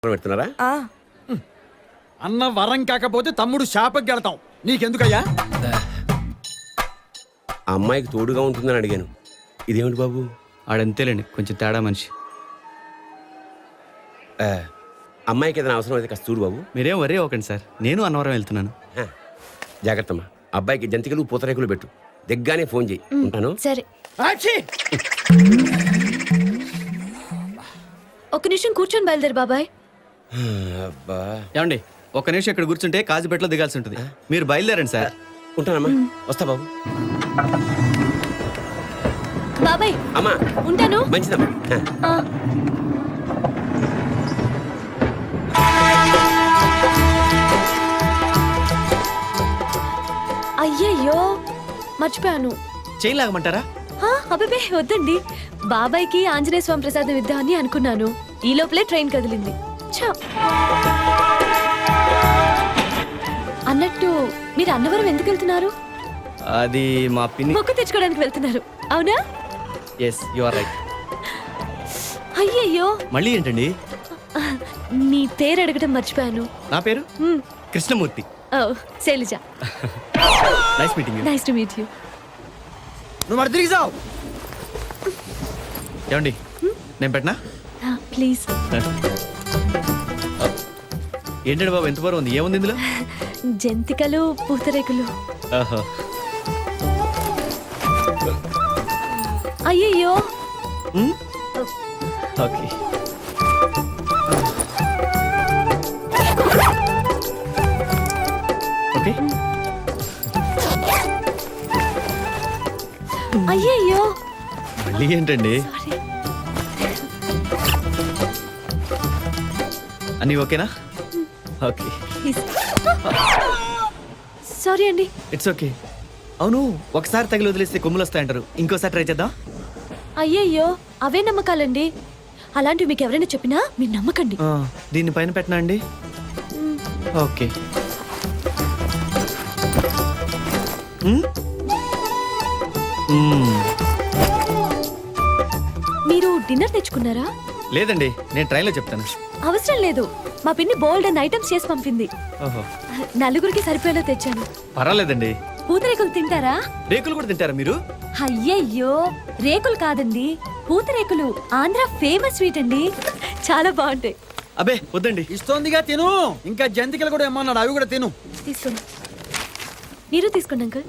కాపురం పెడుతున్నారా? అన్న వరం కాకపోతే తమ్ముడు శాపకి వెళ్తాం. నీకెందుకయ్యా? ఆ అమ్మాయికి తోడుగా ఉంటుందని అడిగాను. ఇదేమిటి బాబు? ఆడంతేలేండి, కొంచెం తేడా మనిషి. అమ్మాయికి ఏదైనా అవసరం అయితే కాస్త చూడు బాబు. మీరేం వరే ఒకండి సార్, నేను అన్నవరం వెళ్తున్నాను. జాగ్రత్తమ్మా. అబ్బాయికి జంతికలు పూతరేకులు పెట్టు. దిగ్గానే ఫోన్ చేయి. ఉంటాను. సరే. ఆచి! ఒక నిమిషం కూర్చొని బయలుదేరు బాబాయ్. అబ్బా. ఏమండి, ఒక్క నిమిషం ఇక్కడ కూర్చుంటే కాజుపేటలో దిగాల్సి ఉంటుంది. మీరు బయలుదేరండి సార్. ఉంటానమ్మా. వస్తా బాబు. బాబాయ్ అమ్మా ఉంటాను. మంచిదమ్మా. అయ్యయ్యో మర్చిపోయాను. చైన్ లాగమంటారా? అబ్బే వద్దండి. బాబాయ్కి ఆంజనేయ స్వామి ప్రసాదం ఇద్దామని అనుకున్నాను. ఈ లోపలే ట్రైన్ కదిలింది. ఛ! అన్నట్టు మీరు అన్నవరం ఎందుకు వెళ్తున్నారు? అది మా పిన్ని. మొక్కు తెచ్చుకోవడానికి వెళ్తున్నారు, అవునా? Yes, you are right. అయ్యయ్యో మళ్ళీ ఏంటండి? నీ పేరు అడగటం మర్చిపోయాను. నా పేరు Krishnamurthy. Shailaja. Nice meeting you. Nice to meet you. నువ్వు మరి తిరిగి సావు. ఏమండి, నేను పెట్టనా? ప్లీజ్. ఏంటండి బాబు, ఎంత బరువు ఉంది? ఏముంది ఇందులో? జంతికలు పూతరేకులు. ఓహో. అయ్యయ్యో. ఓకే. ఓకే. అయ్యయ్యో. మళ్ళీ ఏంటండి? సారీ. అన్నీ ఓకేనా? ఓకే. సారీ అండి. It's okay. అవును, ఒకసారి తగిలి వదిలేస్తే కొమ్ములు వస్తాయంటారు. ఇంకోసారి ట్రై చేద్దాం. అయ్యయ్యో, అవే నమ్మకాలండి. అలాంటివి మీకు ఎవరైనా చెప్పినా మీరు నమ్మకండి. దీన్ని పైన పెట్టనా అండి? ఓకే. మీరు డిన్నర్ తెచ్చుకున్నారా? లేదండి, నేను ట్రైన్లో చెప్తాను. అవసరం లేదు. మా పిన్ని బోల్డ్ అండ్ ఐటమ్స్ చేసి పంపింది. ఓహో. నలుగురికి సరిపోయేలా తెచ్చాను. పర్వాలేదండి. పూతరేకులు తింటారా? రేకులు కూడా తింటారా మీరు? అయ్యయ్యో, రేకులు కాదండి, పూతరేకులు. ఆంధ్ర ఫేమస్ స్వీట్ అండి, చాలా బాగుంటాయి. అబే వద్దండి. ఇస్తోందిగా తిను. ఇంకా జంతికలు కూడా ఏమన్నాడు, అవి కూడా తిను. తీసుకోండి. మీరు తీసుకోండి అంకుల్.